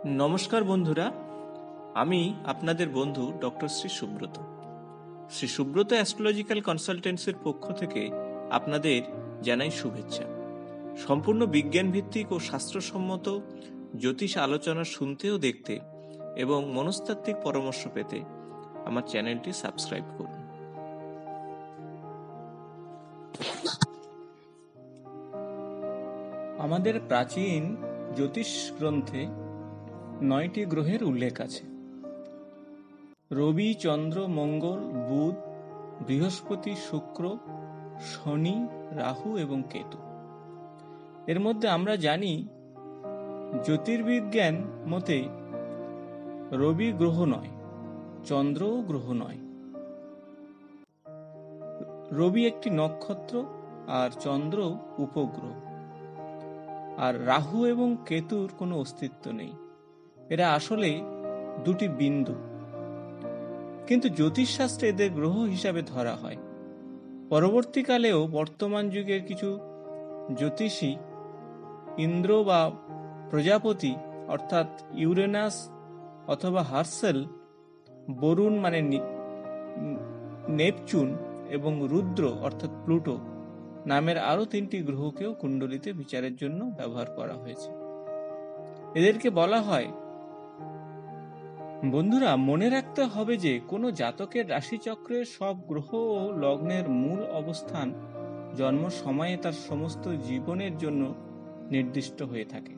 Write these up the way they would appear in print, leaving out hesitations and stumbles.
নমস্কার বন্ধুরা, আমি আপনাদের বন্ধু ডক্টর শ্রী সুব্রত। শ্রী সুব্রত অ্যাস্ট্রোলজিক্যাল কনসালটেন্সির পক্ষ থেকে আপনাদের জানাই শুভেচ্ছা। সম্পূর্ণ বিজ্ঞান ভিত্তিক ও শাস্ত্রসম্মত জ্যোতিষ আলোচনা শুনতে ও দেখতে এবং মনস্তাত্ত্বিক পরামর্শ পেতে আমার চ্যানেলটি সাবস্ক্রাইব করুন। আমাদের প্রাচীন জ্যোতিষ গ্রন্থে 9টি গ্রহের উল্লেখ আছে। রবি, চন্দ্র, মঙ্গল, বুধ, বৃহস্পতি, শুক্র, শনি, রাহু এবং কেতু। এর মধ্যে আমরা জানি জ্যোতির্বিজ্ঞান মতে রবি গ্রহ নয়, চন্দ্রও গ্রহ নয়। রবি একটি নক্ষত্র আর চন্দ্র উপগ্রহ। আর রাহু এবং কেতুর কোনো অস্তিত্ব নেই, এরা আসলে দুটি বিন্দু, কিন্তু জ্যোতিষশাস্ত্রে এদের গ্রহ হিসাবে ধরা হয়। পরবর্তীকালেও বর্তমান যুগের কিছু জ্যোতিষী ইন্দ্র বা প্রজাপতি অর্থাৎ ইউরেনাস অথবা হার্সেল, বরুণ মানে নেপচুন এবং রুদ্র অর্থাৎ প্লুটো নামের আরো 3টি গ্রহকেও কুণ্ডলিতে বিচারের জন্য ব্যবহার করা হয়েছে। এদেরকে বলা হয়, বন্ধুরা মনে রাখতে হবে যে কোনো জাতকের রাশিচক্রের সব গ্রহ ও লগ্নের মূল অবস্থান জন্ম সময়ে তার সমস্ত জীবনের জন্য নির্দিষ্ট হয়ে থাকে।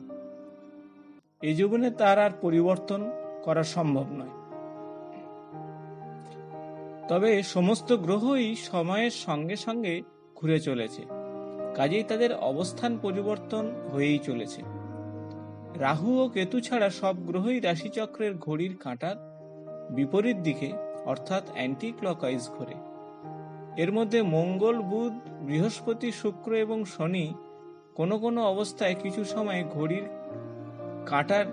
এই জীবনে তার আর পরিবর্তন করা সম্ভব নয়। তবে সমস্ত গ্রহই সময়ের সঙ্গে সঙ্গে ঘুরে চলেছে, কাজেই তাদের অবস্থান পরিবর্তন হয়েই চলেছে। রাহু ও কেতু ছাড়া সব গ্রহই রাশিচক্রের ঘড়ির কাঁটার বিপরীত দিকে অর্থাৎ অ্যান্টি ক্লকওয়াইজ ঘোরে। এর মধ্যে মঙ্গল, বুধ, বৃহস্পতি, শুক্র এবং শনি কোনো কোনো অবস্থায় কিছু সময় ঘড়ির কাঁটার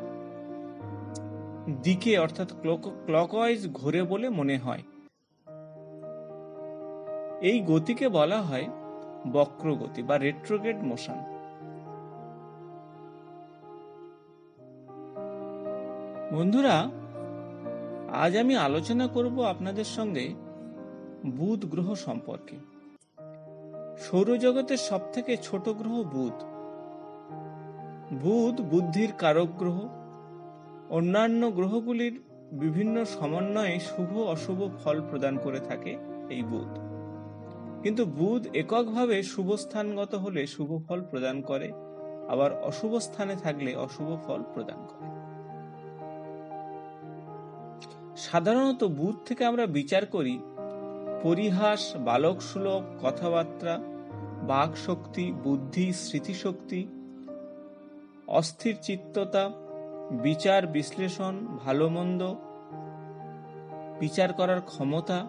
দিকে অর্থাৎ ক্লকওয়াইজ ঘোরে বলে মনে হয়। এই গতিকে বলা হয় বক্রগতি বা রেট্রোগ্রেড মোশন। বন্ধুরা, আজ আমি আলোচনা করব আপনাদের সঙ্গে বুধ গ্রহ সম্পর্কে। সৌরজগতের সব থেকে ছোট গ্রহ বুধ। বুধ বুদ্ধির কারক গ্রহ। অন্যান্য গ্রহগুলির বিভিন্ন সমন্বয়ে শুভ অশুভ ফল প্রদান করে থাকে এই বুধ, কিন্তু বুধ এককভাবে শুভ স্থানগত হলে শুভ ফল প্রদান করে, আবার অশুভ স্থানে থাকলে অশুভ ফল প্রদান করে। সাধারণত বুধ থেকে আমরা বিচার করি পরিহাস, বালক সুলভ কথাবার্তা, বাক শক্তি, বুদ্ধি, স্মৃতিশক্তি, অস্থির চিত্ততা, বিচার বিশ্লেষণ, ভালো মন্দ বিচার করার ক্ষমতা,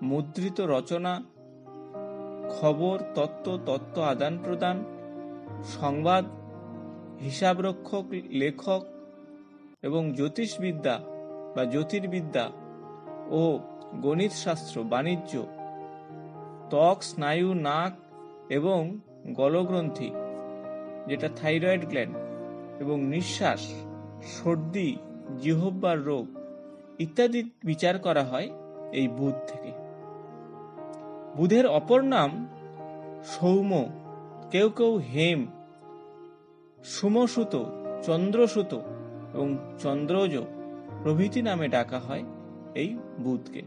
মুদ্রিত রচনা, খবর, তত্ত্ব আদান প্রদান, সংবাদ, হিসাবরক্ষক, লেখক এবং জ্যোতিষবিদ্যা বা জ্যোতির্বিদ্যা ও গণিত শাস্ত্র, বাণিজ্য, ত্বক, স্নায়ু, নাক এবং গলগ্রন্থি যেটা থাইরয়েড গ্ল্যান্ড এবং নিঃশ্বাস, সর্দি, জিহ্বার রোগ ইত্যাদি বিচার করা হয় এই বুধ থেকে। বুধের অপর নাম সৌম, কেউ কেউ হেম, সুমসুত, চন্দ্রসুত এবং চন্দ্রজ প্রভৃতি নামে ডাকা হয় এই বুধকে।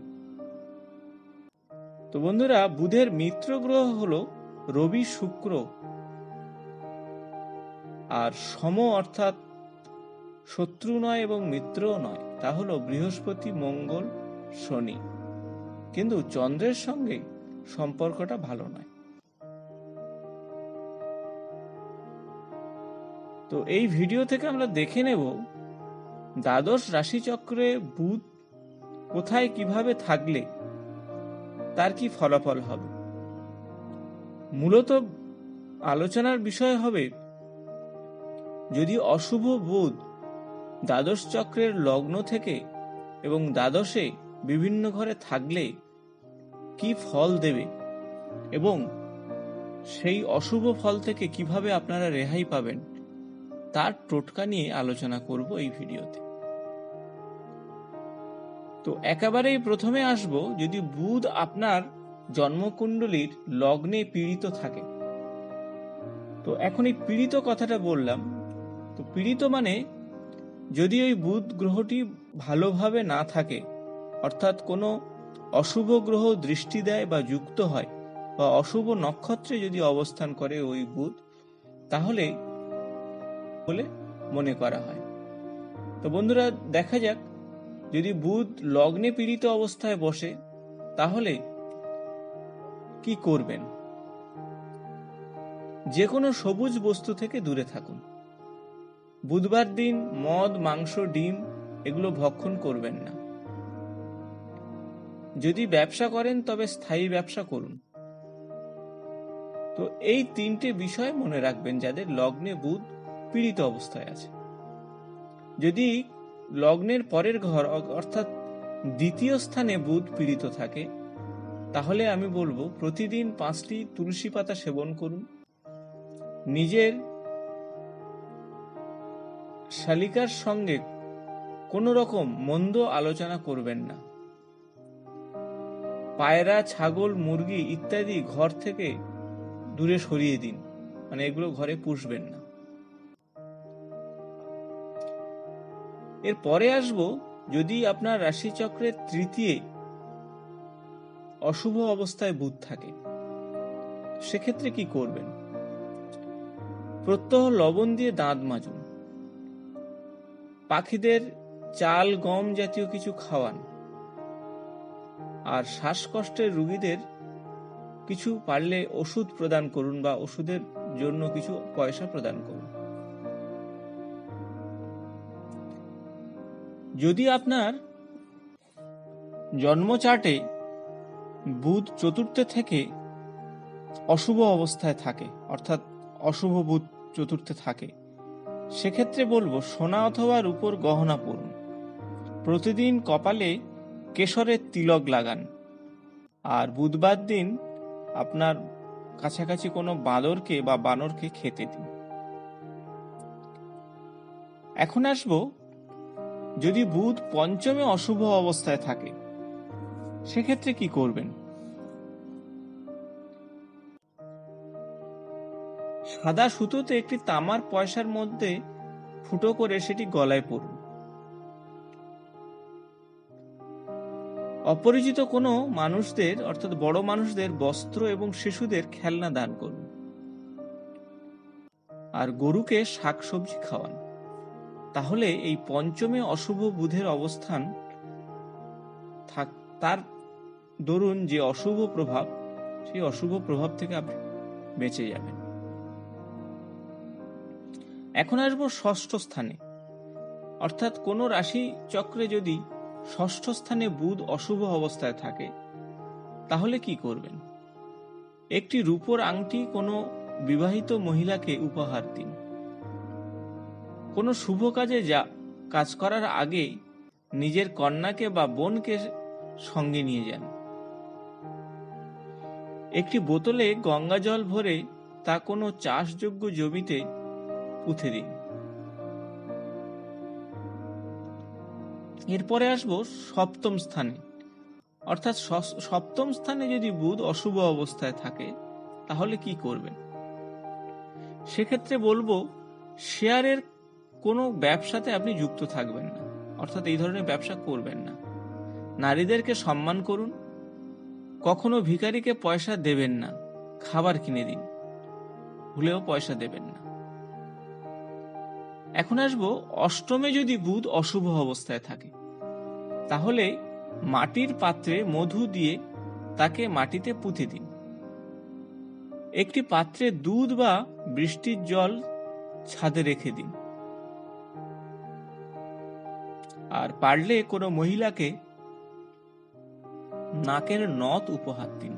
তো বন্ধুরা, বুধের মিত্র গ্রহ হলো রবি, শুক্র, আর সম অর্থাৎ শত্রু নয় এবং মিত্রও নয়, তা হলো বৃহস্পতি, মঙ্গল, শনি, কিন্তু চন্দ্রের সঙ্গে সম্পর্কটা ভালো নয়। তো এই ভিডিও থেকে আমরা দেখে নেব দ্বাদশ রাশিচক্রে বুধ কোথায় কিভাবে থাকলে তার কি ফলাফল হবে। মূলত আলোচনার বিষয় হবে যদি অশুভ বুধ দ্বাদশ চক্রের লগ্ন থেকে এবং দ্বাদশে বিভিন্ন ঘরে থাকলে কি ফল দেবে এবং সেই অশুভ ফল থেকে কিভাবে আপনারা রেহাই পাবেন তার টোটকা নিয়ে আলোচনা করব এই ভিডিওতে। তো একেবারেই প্রথমে আসব, যদি বুধ আপনার জন্মকুণ্ডলীর লগ্নে পীড়িত থাকে। তো এখন এই পীড়িত কথাটা বললাম, তো পীড়িত মানে যদি ওই বুধ গ্রহটি ভালোভাবে না থাকে, অর্থাৎ কোনো অশুভ গ্রহ দৃষ্টি দেয় বা যুক্ত হয়, বা অশুভ নক্ষত্রে যদি অবস্থান করে ওই বুধ, তাহলে বলে মনে করা হয়। তো বন্ধুরা, দেখা যাক, যদি বুধ লগ্নে পীড়িত অবস্থায় বসে তাহলে কি করবেন। যে কোনো সবুজ বস্তু থেকে দূরে থাকুন। বুধবার দিন মদ, মাংস, ডিম এগুলো ভক্ষণ করবেন না। যদি ব্যবসা করেন তবে স্থায়ী ব্যবসা করুন। তো এই তিনটে বিষয় মনে রাখবেন যাদের লগ্নে বুধ পীড়িত অবস্থায় আছে। যদি লগ্নের পরের ঘর অর্থাৎ দ্বিতীয় স্থানে বুধ পীড়িত থাকে, তাহলে আমি বলবো প্রতিদিন 5টি তুলসী পাতা সেবন করুন। নিজের শালিকার সঙ্গে কোনো রকম মন্দ আলোচনা করবেন না। পায়রা, ছাগল, মুরগি ইত্যাদি ঘর থেকে দূরে সরিয়ে দিন, মানে এগুলো ঘরে পুষবেন না। এর পরে আসবো, যদি আপনার রাশিচক্রের তৃতীয় অশুভ অবস্থায় বুধ থাকে, সেক্ষেত্রে কি করবেন। প্রত্যহ লবণ দিয়ে দাঁত মাজুন। পাখিদের চাল, গম জাতীয় কিছু খাওয়ান। আর শ্বাসকষ্টের রোগীদের কিছু পারলে ওষুধ প্রদান করুন বা ওষুধের জন্য কিছু পয়সা প্রদান করুন। যদি আপনার জন্ম চার্টে বুধ চতুর্থে থেকে অশুভ অবস্থায় থাকে, অর্থাৎ অশুভ বুধ চতুর্থে থাকে, সেক্ষেত্রে বলবো সোনা অথবা রূপোর গহনা পরুন। প্রতিদিন কপালে কেশরের তিলক লাগান। আর বুধবার দিন আপনার কাছাকাছি কোনো বাঁদরকে বা বানরকে খেতে দিন। এখন আসবো, যদি বুধ পঞ্চমে অশুভ অবস্থায় থাকে, সেক্ষেত্রে কি করবেন। সাদা সুতোতে একটি তামার পয়সার মধ্যে ফুটো করে সেটি গলায় পরুন। অপরিচিত কোনো মানুষদের, অর্থাৎ বড় মানুষদের বস্ত্র এবং শিশুদের খেলনা দান করুন। আর গরুকে শাকসবজি খাওয়ান। তাহলে এই পঞ্চমে অশুভ বুধের অবস্থান তার দরুন যে অশুভ প্রভাব, সেই অশুভ প্রভাব থেকে আপনি বেঁচে যাবেন। এখন আসবো ষষ্ঠ স্থানে, অর্থাৎ কোন রাশি চক্রে যদি ষষ্ঠ স্থানে বুধ অশুভ অবস্থায় থাকে, তাহলে কি করবেন। একটি রূপোর আংটি কোনো বিবাহিত মহিলাকে উপহার দিন। কোনো শুভ কাজে কাজ করার আগে নিজের কন্যাকে বা বোনকে সঙ্গে নিয়ে যান। একটি বোতলে গঙ্গা জল ভরে তা কোনো চাষযোগ্য জমিতে পুঁতে দিন। এরপরে আসবো সপ্তম স্থানে, অর্থাৎ সপ্তম স্থানে যদি বুধ অশুভ অবস্থায় থাকে, তাহলে কি করবেন। সেক্ষেত্রে বলবো শেয়ারের কোনো ব্যবসাতে আপনি যুক্ত থাকবেন না, অর্থাৎ এই ধরনের ব্যবসা করবেন না। নারীদেরকে সম্মান করুন। কখনো ভিখারিকে পয়সা দেবেন না, খাবার কিনে দিন, ভুলেও পয়সা দেবেন না। এখন আসবো অষ্টমে যদি বুধ অশুভ অবস্থায় থাকে, তাহলে মাটির পাত্রে মধু দিয়ে তাকে মাটিতে পুঁতে দিন। একটি পাত্রে দুধ বা বৃষ্টির জল ছাদে রেখে দিন। আর পারলে কোনো মহিলাকে নাকের নথ উপহার দিন।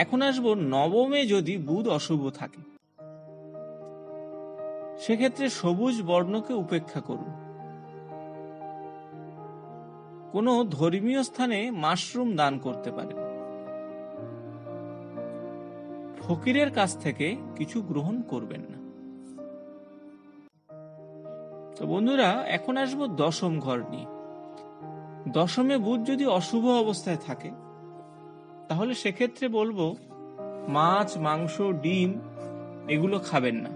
এখন আসবো নবমে যদি বুধ অশুভ থাকে, সেক্ষেত্রে সবুজ বর্ণকে উপেক্ষা করুন। কোনো ধর্মীয় স্থানে মাশরুম দান করতে পারেন। ফকিরের কাছ থেকে কিছু গ্রহণ করবেন না। তো বন্ধুরা, এখন আসবো দশম ঘর নিয়ে। দশমে বুধ যদি অশুভ অবস্থায় থাকে তাহলে সেক্ষেত্রে বলবো মাছ, মাংস, ডিম এগুলো খাবেন না।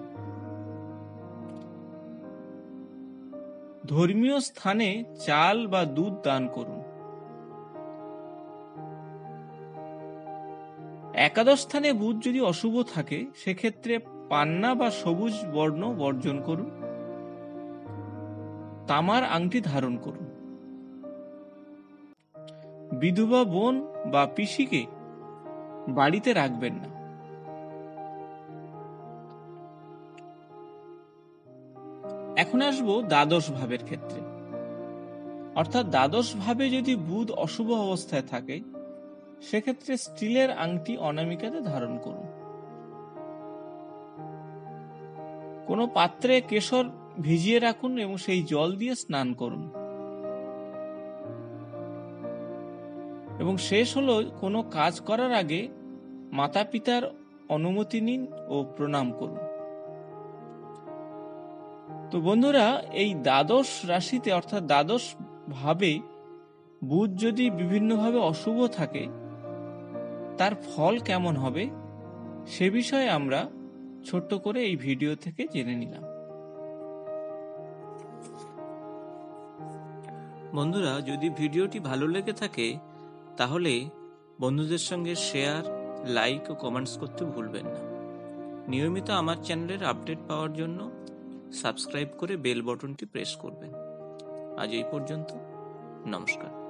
ধর্মীয় স্থানে চাল বা দুধ দান করুন। একাদশ স্থানে বুধ যদি অশুভ থাকে সেক্ষেত্রে পান্না বা সবুজ বর্ণ বর্জন করুন। তামার আংটি ধারণ করুন। বিধবা বোন বা পিসিকে বাড়িতে রাখবেন না। এখন আসবো দ্বাদশ ভাবের ক্ষেত্রে। অর্থাৎ দ্বাদশ ভাবে যদি বুধ অশুভ অবস্থায় থাকে সেক্ষেত্রে স্টিলের আংটি অনামিকাতে ধারণ করুন। কোনো পাত্রে কেশর ভিজিয়ে রাখুন এবং সেই জল দিয়ে স্নান করুন। এবং শেষ হলো, কোনো কাজ করার আগে মাতা পিতার অনুমতি নিন ও প্রণাম করুন। তো বন্ধুরা, এই দ্বাদশ রাশিতে অর্থাৎ দ্বাদশ ভাবে বুধ যদি বিভিন্নভাবে অশুভ থাকে তার ফল কেমন হবে সে বিষয়ে আমরা ছোট্ট করে এই ভিডিও থেকে জেনে নিলাম। বন্ধুরা, যদি ভিডিওটি ভালো লেগে থাকে তাহলে বন্ধুদের সঙ্গে শেয়ার, লাইক ও কমেন্টস করতে ভুলবেন না। নিয়মিত আমার চ্যানেলের আপডেট পাওয়ার জন্য সাবস্ক্রাইব করে বেল বাটনটি প্রেস করবেন। আজ এই পর্যন্ত, নমস্কার।